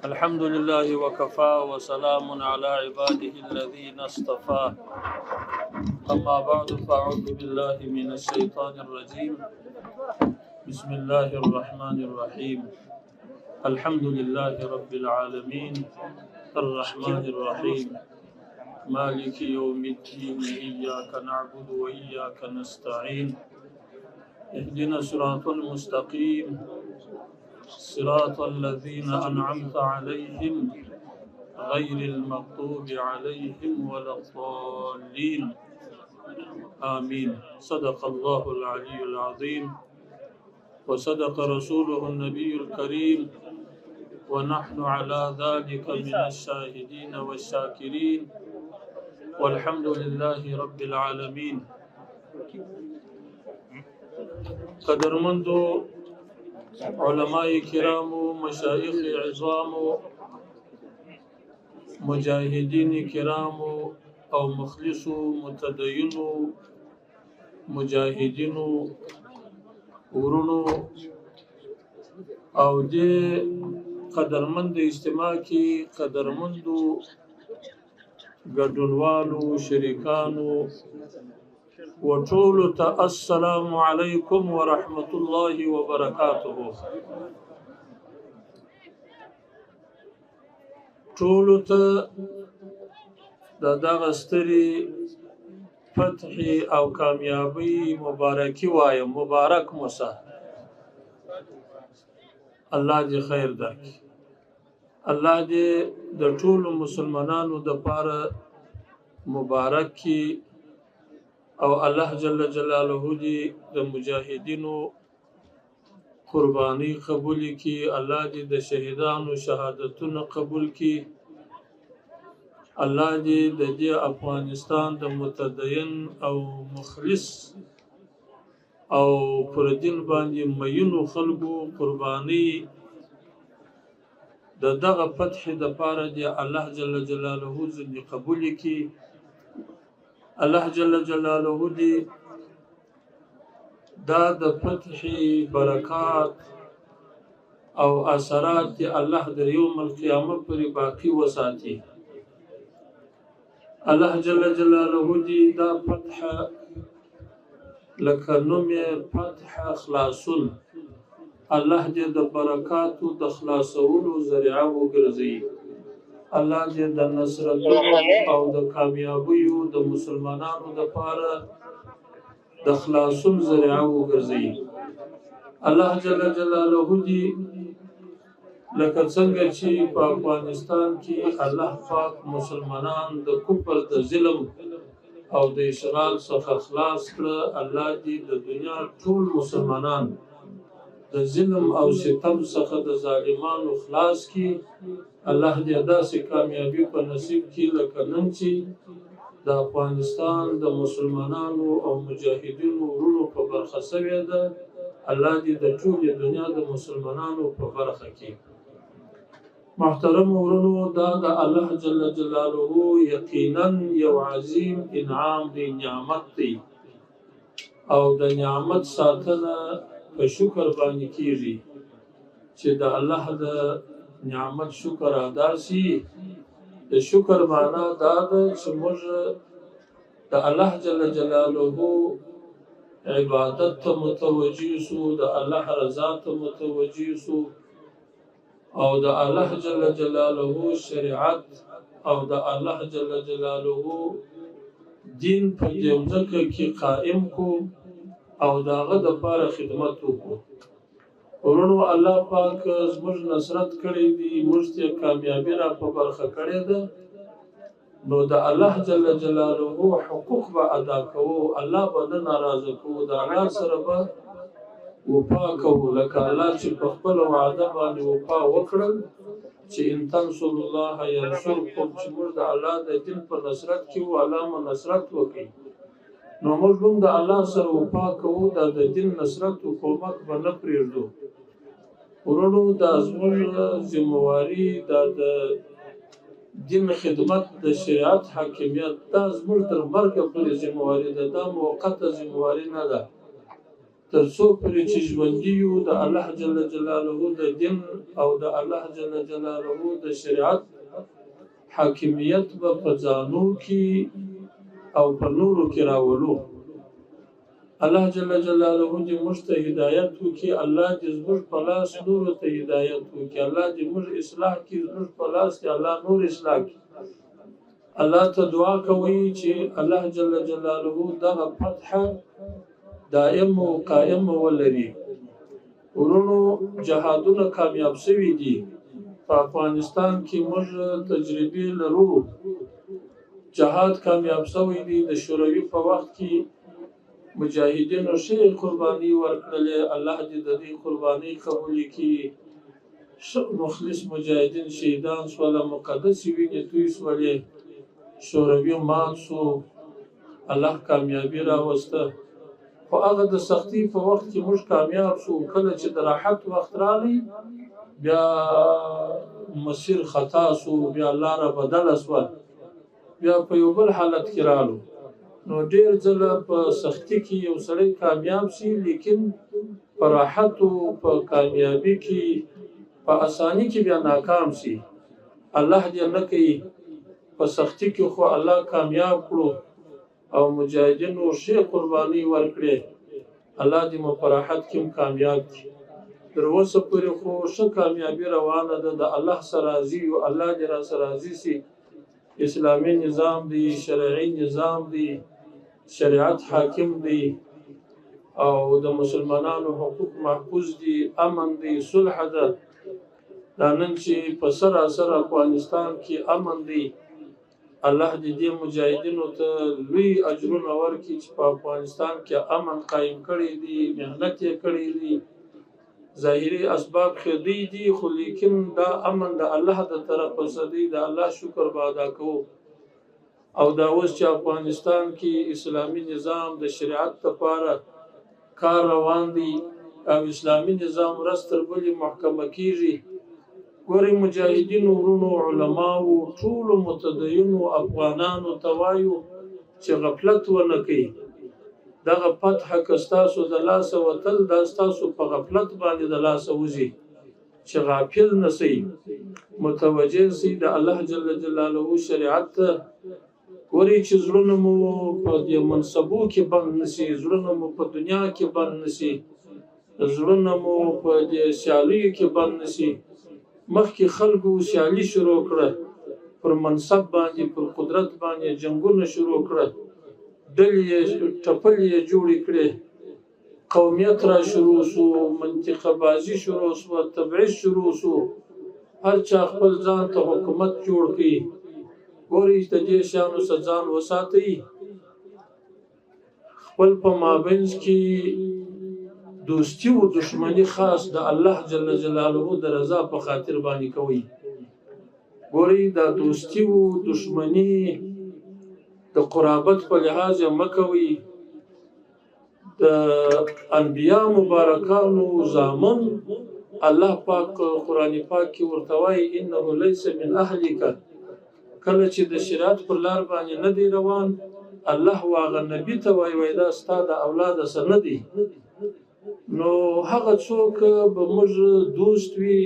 الحمد لله وكفى وسلام على عباده الذين اصطفى. أما بعد فأعوذ بالله من الشيطان الرجيم. بسم الله الرحمن الرحيم. الحمد لله رب العالمين الرحمن الرحيم مالك يوم الدين إياك نعبد وإياك نستعين اهدنا الصراط المستقيم صراط الذين أنعمت عليهم غير المغضوب عليهم ولا الضالين آمين. صدق الله العلي العظيم وصدق رسوله النبي الكريم ونحن على ذلك من الشاهدين والشاكرين والحمد لله رب العالمين. قدرمندو علماء کرام مشایخ عظام مجاهدین کرام او مخلص متدین مجاهدین ورونو او دې قدرمند اجتماع کې قدرمندو ګډونوالو شریکانو وټولو ته السلام علیکم ورحمة الله وبرکاته. ټولو ته دغه سترې فتح او کامیابی مبارکي وایم. مبارک موسی، الله دې خیر درکړي. الله دې د ټولو مسلمانانو دپاره مبارک کړي او الله جل جلاله دې د مجاهدینو قربانی قبول کړي. الله دې د شهیدانو شهادتونه قبول کړي. الله دې د دې افغانستان د متدین او مخلص او پر دین باندې مینو خلکو قربانی دغه فتح دپاره دې الله جل جلاله دې قبول کړي. الله جل جلاله دې دا د فتح برکات او اثرات دې الله د یوم القیامه پر باقی وساتي. الله جل جلاله دې دا فتح لکه نوم فتح خلاصون، الله دې د برکاتو د خلاصولو ذریعه وګرځي. الله دې د نصرت او د کامیابیو د مسلمانانو دپاره د خلاصون ذریعه وګرځي. الله جل جلاله دې لکه څنګه چې په افغانستان کې الله پاک مسلمانان د کفر د ظلم او د اشغال څخه خلاص کړه، الله دې د دنیا ټول مسلمانان د ظلم او ستم څخه د ظالمانو خلاص کړي. الله دې داسې کامیابی په نصیب کړي لکه نن چې د افغانستان د مسلمانانو او مجاهدینو ورونو په برخه شوې ده. الله دې د ټولې دنیا د مسلمانانو په برخه کې. محترم ورونو، دا د الله جل جلاله یقینا یو عظیم انعام دی، نعمت دی، او د نعمت ساتنه په شکر باندې کیږي. چې د الله د نعمت شکر ادا شي. د شکر معنا دا ده چې موږ د الله جل جلاله عبادت ته متوجه سو، د الله رضا ته متوجه سو، او د الله جل جلاله شریعت او د الله جل جلاله دین په دې ځکه کې قائم کو او داغه د پاره خدمت وکړو. ورونو، الله پاک زموږ نصرت کړی دی، موږ ته کامیابی را په برخه کړی ده. نو د الله جل جلاله حقوق به ادا کوو، الله به نه ناراضه کوو، د الله سره به وفا کوو. لکه الله چې په خپل وعده باندې وفا وکړل چې ان تنصروا الله ینصرکم، چې موږ د الله د دین په نصرت کې وو، الله مو نصرت وکړي. نو موږ هم د الله سره وفا کوو، دا د دین نصرت او کومک به نه پرېږدو. ورونو، دا زموږ ذمهواري، دا د دین خدمت، د شریعت حاکمیت، دا زموږ تر مرګه پورې ذمهواري ده، دا موقته ذمهواري نه ده. تر څو پورې چې ژوندي یو د الله جل جلاله د دین او د الله جل جلاله د شریعت حاکمیت په ځانو کې او په نورو کې راولو. الله جل جلاله دې موږ ته هدایت وکړي، الله دې زموږ په لاس نورو ته هدایت وکړي، الله دې موږ اصلاح کړي، زموږ په لاس دې الله نور اصلاح کړي. الله ته دعا کوي چې الله جل جلاله دغه فتح دائم او قائم ولري. ورونو جهادونه کامیاب شوي دي. په افغانستان کې موږ تجربه لرو، جهاد کامیاب شوی دی. د شوروي په وخت کې مجاهدینو شي قرباني ورکړلې، الله دې د دې قرباني قبول کړي. مخلص مجاهدین شهیدان شول، مقدس وینې توی شولې، شوروي مات شو، الله کامیابی راوسته. خو هغه د سختي په وخت کې موږ کامیاب شو. کله چې د راحت وخت راغی بیا مسیر خطا شو، بیا لاره بدله شوه، بیا په یو بل حالت کې رالو. نو ډېر ځله په سختي کې یو سړی کامیاب شي، لیکن په راحت او په کامیابی کې په اسانی کې بیا ناکام شي. الله دې نه کوي. په سختي کې خو الله کامیاب کړو او مجاهدینو شي قرباني ورکړي. الله دې مو په راحت کې کامیاب کړي. تر اوسه پورې خو ښه کامیابي روانه ده. د الله سره راضي یو، الله دې را سره راضي شي. اسلامي نظام دی، شرعي نظام دی، شریعت حاکم دی او د مسلمانانو حقوق محفوظ دي، امن دی، صلح ده. دا نن چې په سراسر افغانستان کې امن دی، الله دې مجاهدینو ته لوی اجرونه ورکړي چې په افغانستان کې امن قائم کړی دی، محنت یې کړی دی. ظاهري اسباب خدي دي، خو لیکن دا امن د الله د طرفه دی. د الله شکر به ادا کوو. او دا اوس چې افغانستان کې اسلامي نظام د شریعت لپاره کار روان دی او اسلامي نظام ورځ تر بلې محکمه کیږي. ګورئ مجاهدینو ورونو، علماو، ټولو متدینو افغانانو ته وایو چې غفلت ونه کوي. دغه فتح که ستاسو د لاسه وتل، دا ستاسو په غفلت باندې د لاسه وځي. چې غافل نه سئ، متوجه سئ د الله جل جلاله شریعت ته. ګورئ چې زړونه مو په دې منصبو کې بند نشي، زړونه مو په دنیا کې بند نشي، زړونه مو په دې سیالیو کې بند نشي. مخکې خلکو سیالي شروع کړه، پر منصب باندې، پر قدرت باندې جنګونه شروع کړه، ډلې ټپلې یې جوړې کړې، قومیت را شروع شو، منطقه بازي شروع شوه، تبعیض شروع شو، هر چا خپل ځان ته حکومت جوړ کړي. ګورئ د دې شیانو څخه ځان وساتئ. خپل په مابینځ کې دوستی او دشمنی خاص د الله جل جلاله د رضا په خاطر باندې کوي. ګورئ دا دوستی او دشمنی د قرابت په لحاظ مکوي. د انبیاء مبارکانو زامن الله پاک قرآن پاک کې ورته وایي انه ليس من اهلک. کله چې د شریعت پر لار باندې نه دی روان، الله واغه نبی ته وایي دا ستا د اولاد سره نه دی. نو هغه څوک به موږ دوست وي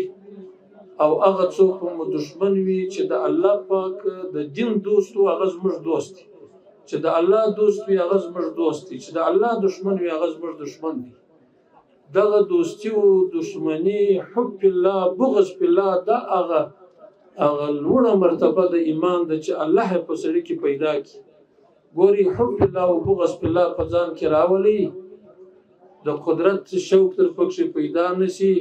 او هغه څوک مو دشمن وي چې د الله پاک د دین دوست او هغه زموږ دوست دی. چې د الله دوست وي هغه زموږ دوست دی، چې د الله دشمن وي هغه زموږ دشمن دی. دغه دوستی او دشمنی، حب الله، بغض الله، دا هغه لوړه مرتبه د ایمان ده چې الله په سړي کې پیدا کړي. ګوري حب الله او بغض الله په ځان کې راولي، د قدرت شوق تر پکې پیدا نشي،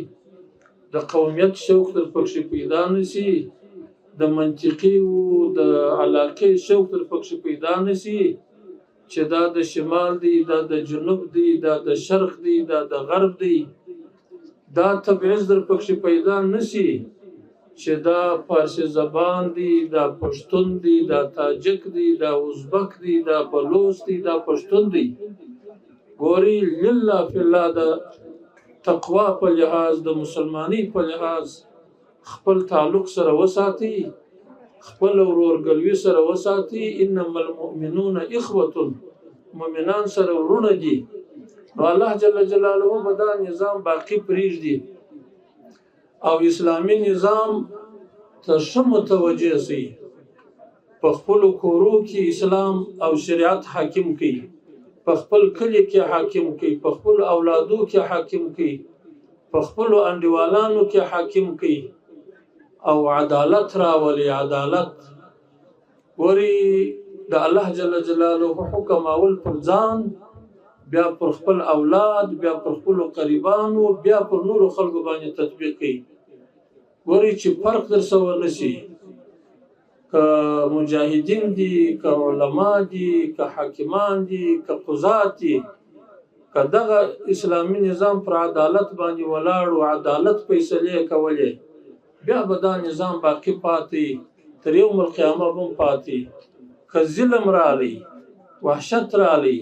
د قومیت شوق تر پکې پیدا نشي، د منطقي او د علاقې شوق تر پکې پیدا نشي چې دا د شمال دی، دا د جنوب دی، دا د شرق دی، دا د غرب دی. دا تبعیض در پکې پیدا نشي چې دا فارسی زبان دی، دا پښتون دی، دا تاجک دی، دا ازبک دی، دا بلوچ دی، دا پښتون دی. ګوري لله فی الله د تقوا په لحاظ، د مسلمانی په لحاظ خپل تعلق سره وساتي، خپل ورورګلوي سره وساتي. انما المؤمنون اخوه، مؤمنان سره ورونه دي. نو الله جل جلاله به دا نظام باقی پرېږدي او اسلامي نظام ته ښه متوجه شي، په خپلو کورو کې اسلام او شریعت حاکم کړي، په خپل کلي کې حاکم کړي، په خپلو اولادو کې حاکم کړي، په خپلو انډیوالانو کې حاکم کړي او عدالت راولي. عدالت وري د الله جل جلاله حکم اول پر ځان، بیا پر خپل اولاد، بیا پر خپل قریبانو، بیا پر نورو خلکو باندې تطبیق کړي. وري چې فرق در سره نشي، که مجاهدین دي، که علما دي، که حاکمان دي، که قضات دي، که دغه اسلامي نظام پر عدالت باندې ولاړ او عدالت فیصلې کولې، بیا به دا نظام باقی پاتې تر یوم القیامه هم پاتې. که ظلم رالی، وحشت رالی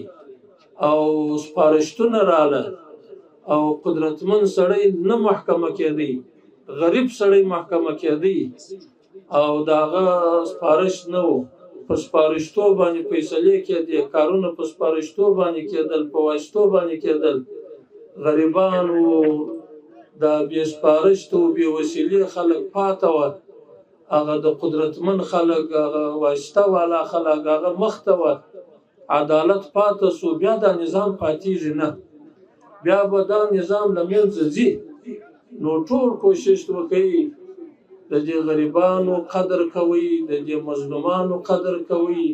او سپارښتونه راله او قدرتمن سړی نه محکمه کېدی، غریب سړی محکمه کېدی او داغه سپارښت نه و، په سپارښتو باندې فیصلې کېدې، کارونه په سپارښتو باندې کېدل، په واسطو باندې کېدل. غریبانو دا بې سپارښتو بې وسیلې خلک پاته وه، هغه د قدرتمن خلک، هغه واسطه والا خلک هغه مخته وه. عدالت پاته سو، بیا دا نظام پاتېږي نه، بیا به دا نظام له منځه ځي. نو ټول کوشش وکړي د دې غریبانو قدر کوي، د دې مظلومانو قدر کوي.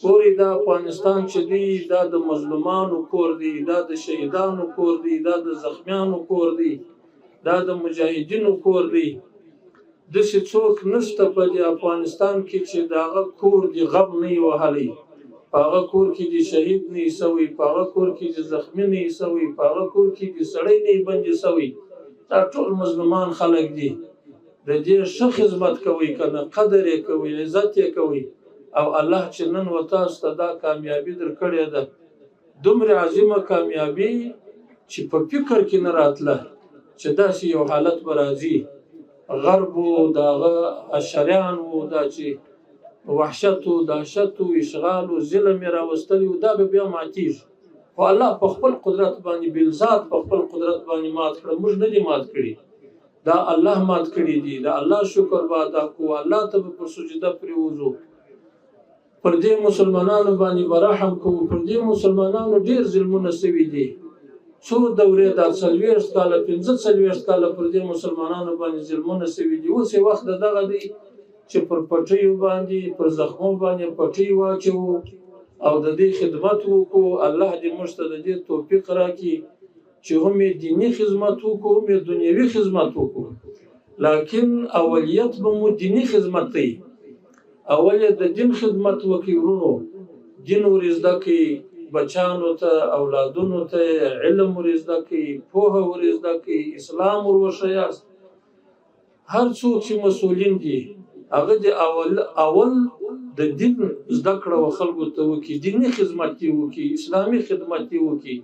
ګوري دا افغانستان چې دی دا د مظلومانو کور دی، دا د شهیدانو کور دی، دا د زخمیانو کور دی، دا د مجاهدینو کور دی. داسې څوک نشته په دې افغانستان کې چې د هغه کور دی غم نه وي وهلی، په هغه کور کې د شهید نه وي سوی، په هغه کور کې د زخمي نه وي سوی، په هغه کور کې د سړی نه وي بندي سوی. دا ټول مظلومان خلک دي. د دې ښه خدمت کوي، که نه قدر یې کوي، عزت یې کوي. او الله چې نن و تاسو ته دا کامیابي درکړې ده، دومره عظیمه کامیابي چې په فکر کې نه راتله چې داسې یو حالت به راځي. غرب و دغه اشریان و دا چې وحشت و دهشت و اشغال و ظلم یې راوستلي و، دا به بیا ماتېږي. خو الله په خپل قدرت باندې بالذات په خپل قدرت باندې مات کړه، موږ نه دي مات کړي، دا الله مات کړي دي. دا الله شکر به ادا کوو، الله ته به په سجده پرېوځو، پر دې مسلمانانو باندې به رحم کوو. پر دې مسلمانانو ډېر ظلمونه سوي دي، څو دورې دا 40 کاله 45 کاله پر دې مسلمانانو باندې ظلمونه سوي دي. اوس یې وخت دغه دی چې پر پټیو باندې، پر زخمو باندې پټۍ واچوو او د دې خدمت وکړو. الله دې موږ ته د دې توفیق راکړي چې هم یې دیني خدمت وکړو، هم یې دنیوي خدمت وکړو. لیکن اولیت به مو دیني خدمت دی، اول یې د دین خدمت وکړي. ورونو دین ور زده کړي، بچانو ته اولادونو ته علم ور زده کړي، پوهه ور زده کړي، اسلام ور وښیاست. هر څوک چې مسؤلین دي هغه د اول د دین زده کړه و خلکو ته وکړي، دیني خدمت یې وکړي، اسلامي خدمت یې وکړي.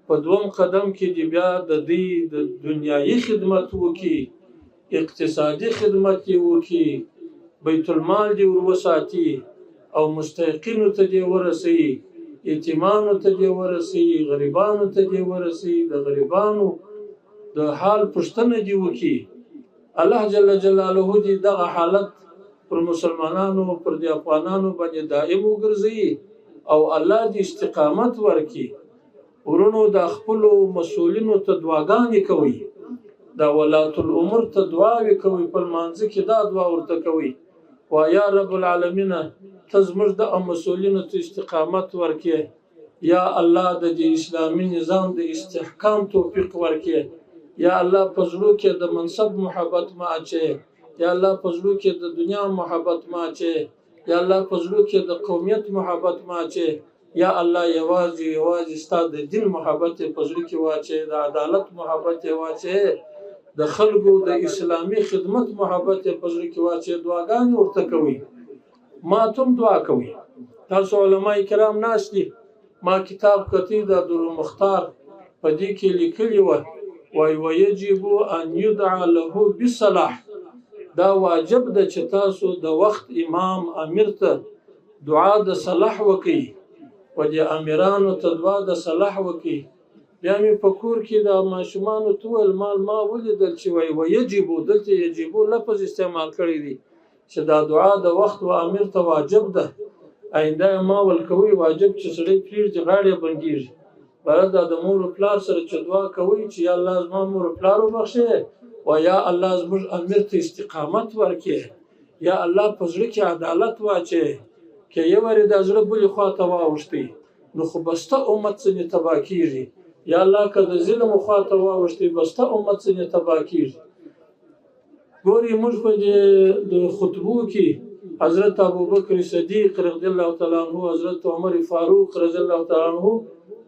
په دوم قدم کې دې بیا د دې د دنیایي خدمت وکړي، اقتصادي خدمت یې وکړي، بیت المال دې ور وساتي او مستحقینو ته دې ورسوي، یتیمانو ته دې ورسوي، غریبانو ته دې ورسوي، د غریبانو د حال پوښتنه دې وکړي. الله جل جلاله دې دغه حالت پر مسلمانانو، پر دې افغانانو باندې دائم وګرځي او الله دې استقامت ورکړي. ورونو د خپلو مسؤلینو ته دعاګانې کوي، دا ولات الامور ته دعاوې کوي، په لمانځه کې دا دعا ورته کوي، وا یا رب العالمین ته زموږ د مسؤلینو ته استقامت ورکړي. یا الله د دې اسلامي نظام د استحکام توفیق ورکړي. یا الله په زړه کې د منصب محبت ما اچي، یا الله په زړه کې د دنیا محبت ما اچي، یا الله په زړه کې د قومیت محبت ما اچي. یا الله یوازې ستاسو د دین محبت په زړه کې واچي، د عدالت محبت واچي، د خلکو د اسلامي خدمت محبت په زړه کې واچي. دعاګانې ورته کوي، ما تم دعا کوي. تاسو علما کرام ناس دي، ما کتاب کتی د عبدالمختار په دې کې لیکلی و، وای ويجب ان يدعى له بالصلاح. دا واجب ده چې تاسو د وخت امام امیر ته دعا د صلاح وکړي، و دې امیرانو ته دعا د صلاح وکړي. بیا مې په کور کې د ماشومانو ته وویل ما ولیدل چې وایي ویجبو دلته یجبو لفظ استعمال کړی دی چې دا دعا د وخت و امیر ته واجب ده آینده ما ولکوي واجب چې سړی پرېږدي غاړې بندېږي باید دا د مور و پلار سره چې دعا کوي چې یا الله زما مور و پلار وبخښې و یا الله زموږ امیر ته استقامت ورکړي یا الله په زړه کې عدالت واچوي که یو وارې دا زړه بلې خوا ته واوښتی نو خو بسته امت ځینې تباه کېږي یا الله که د ظلم خوا ته واوښتی بسته امت ځینې تباه کېږي ګورې موږ په د خطبو کې حضرت ابوبکر صدیق رضی الله تعالی عنه حضرت عمر فاروق رضی الله تعالی عنه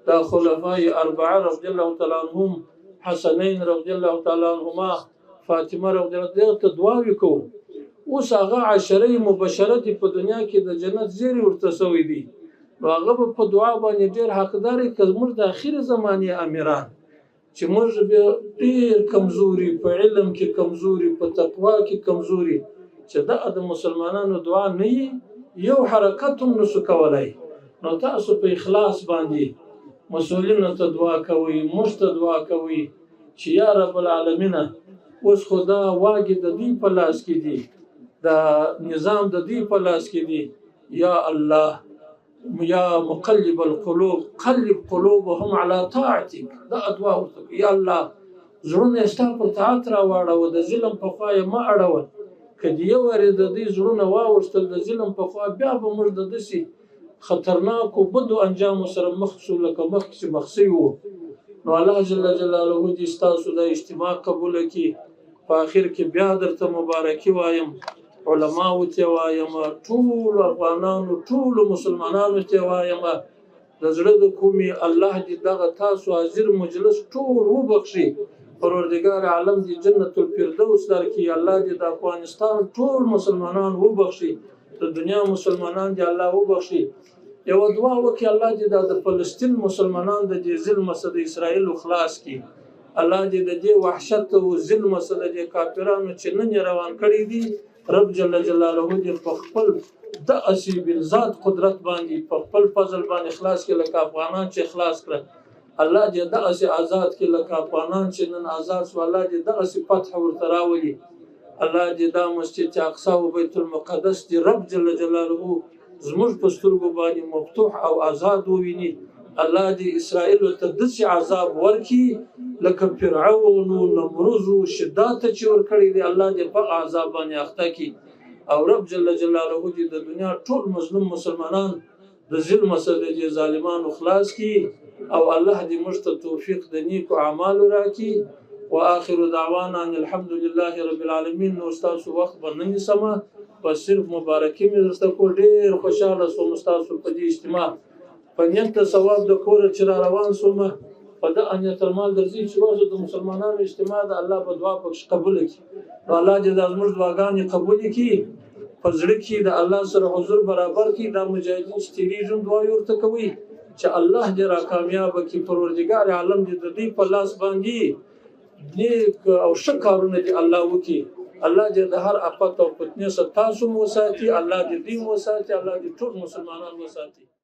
دا خلفای اربعه رضی الله تعالی عنهم حسنین رضی الله تعالی عنهما فاطمه رضی الله تعالی عنها دعاوې کوو اوس هغه عشره مبشره په دنیا کې د جنت زیری ورته سوی دي نو هغه په دعا باندې ډېر حقدار دي که موږ د اخرې زمانې امیران چې موږ ډېر کمزوري په علم کې کمزوري په تقوا کې کمزوري چې د مسلمانانو دعا نه یو حرکت هم نشو کولی نو تاسو په اخلاص باندې مسؤلینو ته دعا کوئ موږ ته دعا کوئ چې یا رب العالمین اوس خو دا واګې د دوی په لاس کې دي دا نظام د دوی په لاس کې دي یا الله یا مقلب القلوب قلب قلوبهم على طاعتك دا دعا ورته یا الله زړونه ستا پر طاعت راواړوه د ظلم په خوا یې مه اړوه که د یو وارې د دوی زړونه واوښتل د ظلم په خوا بیا به موږ د داسې خطرناکو بدو انجامو سره مخ شو لکه مخکې چې مخ شوي وو نو الله جل جلاله دې ستاسو د اجتماع قبوله کړي په آخر کې بیا درته مبارکي وایم علماو ته وایم ټولو افغانانو ټولو مسلمانانو ته وایم د زړه د کومې الله دې دغه تاسو حاضر مجلس ټول وبخښي پروردګار عالم دې جنت الفردوس درکړي الله دې د افغانستان ټول مسلمانان وبخښي د دنیا مسلمانان دې الله وبخښي یو دعا وکړي الله دې د فلسطین مسلمانان د دې ظلم څخه د اسرائیل خلاص کړي الله دې د دې وحشت او ظلم څخه د کافرانو چې نن روان کړي دي رب جل جلاله دې په خپل د اسی بالذات قدرت باندې په خپل فضل باندې خلاص کړي لکه افغانان چې خلاص کړ الله دې د اسی آزاد کړي لکه افغانان چې نن آزاد شو الله دې د اسی فتح ورته راولي الله دې دا مسجد اقصی او بیت المقدس دې رب جل جلاله زموږ په سترګو باندې مفتوح او آزاد وویني الله دې اسرائیل ته داسې عذاب ورکړي لکه فرعون او نمرود شدت چې ورکړي دي الله دې په عذاب باندې اخته کړي او رب جل جلاله دې د دنیا ټول مظلوم مسلمانان د ظلم څخه د ظالمانو خلاص کړي او الله دې موږ ته توفیق د نیکو اعمالو راکړي واخر دعوانا ان الحمد لله رب العالمين نو تاسو وخت باندې سما بس صرف مبارکي مې درته کو ډېر خوشاله سوم تاسو په دې اجتماع په نیت ثواب د کور چې را روان سوم په د انیت المال درځي چې واسه د مسلمانانو اجتماع د الله په دعا پکښ قبول کړي نو الله دې زموږ دعاګانې قبول کړي په زړه کې د الله سره حضور برابر کړي دا مجاهدین چې تیریږي دعا ورته کوي چې الله دې را کامیاب کړي پروردګار عالم دې د دې په لاس باندې نیک او ښه کارونه دې الله وکړي الله دې د هر آفت او فتنې څخه تاسو مو ساتي الله دې مو ساتي الله دې ټول مسلمانان مو ساتي